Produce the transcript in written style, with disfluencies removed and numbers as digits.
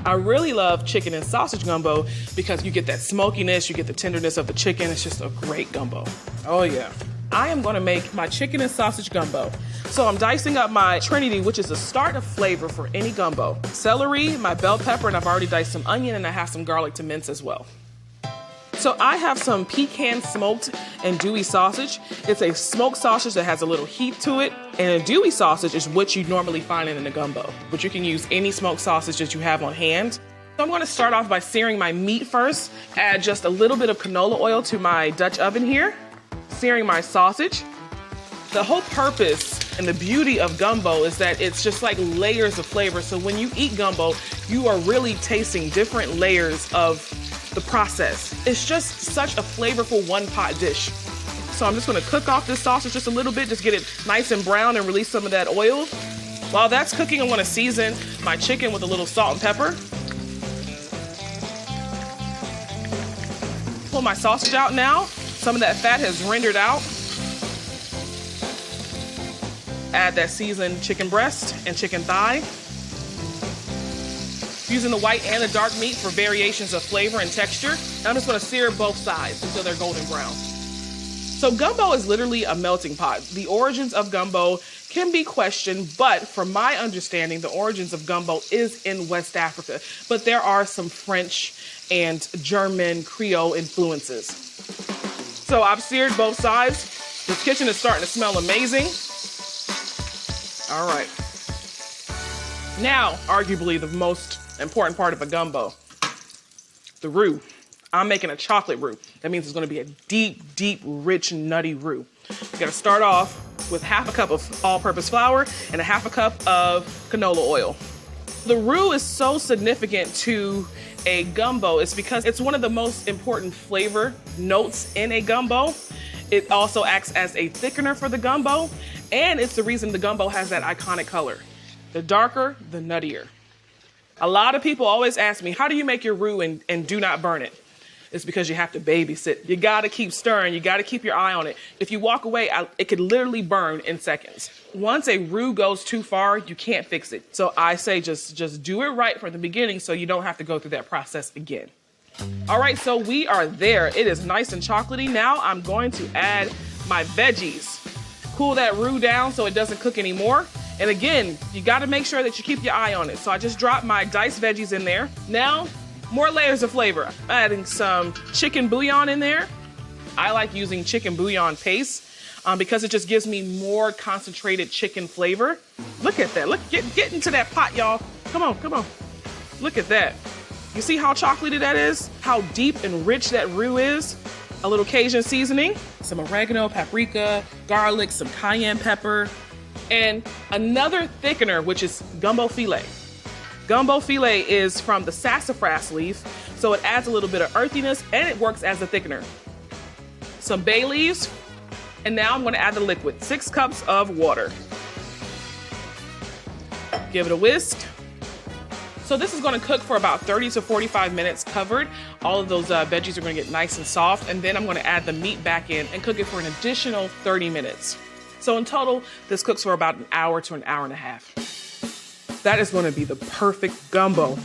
I really love chicken and sausage gumbo because you get that smokiness, you get the tenderness of the chicken. It's just a great gumbo. Oh yeah. I am gonna make my chicken and sausage gumbo. So I'm dicing up my Trinity, which is the start of flavor for any gumbo. Celery, my bell pepper, and I've already diced some onion, and I have some garlic to mince as well. So I have some pecan smoked and dewy sausage. It's a smoked sausage that has a little heat to it, and a dewy sausage is what you normally find in a gumbo, but you can use any smoked sausage that you have on hand. So I'm gonna start off by searing my meat first, add just a little bit of canola oil to my Dutch oven here, searing my sausage. The whole purpose and the beauty of gumbo is that it's just like layers of flavor. So when you eat gumbo, you are really tasting different layers of the process. It's just such a flavorful one-pot dish. So I'm just gonna cook off this sausage just a little bit, just get it nice and brown and release some of that oil. While that's cooking, I'm gonna season my chicken with a little salt and pepper. Pull my sausage out now. Some of that fat has rendered out. Add that seasoned chicken breast and chicken thigh. Using the white and the dark meat for variations of flavor and texture. I'm just gonna sear both sides until they're golden brown. So gumbo is literally a melting pot. The origins of gumbo can be questioned, but from my understanding, the origins of gumbo is in West Africa. But there are some French and German Creole influences. So I've seared both sides. This kitchen is starting to smell amazing. All right. Now, arguably the most important part of a gumbo, the roux. I'm making a chocolate roux. That means it's gonna be a deep, deep, rich, nutty roux. You gotta start off with half a cup of all-purpose flour and a half a cup of canola oil. The roux is so significant to a gumbo. It's because it's one of the most important flavor notes in a gumbo. It also acts as a thickener for the gumbo, and it's the reason the gumbo has that iconic color. The darker, the nuttier. A lot of people always ask me, how do you make your roux and do not burn it? It's because you have to babysit. You gotta keep stirring, you gotta keep your eye on it. If you walk away, it could literally burn in seconds. Once a roux goes too far, you can't fix it. So I say just do it right from the beginning so you don't have to go through that process again. All right, so we are there. It is nice and chocolatey. Now I'm going to add my veggies. Cool that roux down so it doesn't cook anymore. And again, you gotta make sure that you keep your eye on it. So I just dropped my diced veggies in there. Now, more layers of flavor. I'm adding some chicken bouillon in there. I like using chicken bouillon paste because it just gives me more concentrated chicken flavor. Look at that, look, get into that pot, y'all. Come on, come on. Look at that. You see how chocolatey that is? How deep and rich that roux is? A little Cajun seasoning, some oregano, paprika, garlic, some cayenne pepper, and another thickener, which is gumbo filet. Gumbo filet is from the sassafras leaf, so it adds a little bit of earthiness and it works as a thickener. Some bay leaves, and now I'm gonna add the liquid, 6 cups of water. Give it a whisk. So this is gonna cook for about 30 to 45 minutes covered. All of those veggies are gonna get nice and soft, and then I'm gonna add the meat back in and cook it for an additional 30 minutes. So in total, this cooks for about an hour to an hour and a half. That is gonna be the perfect gumbo.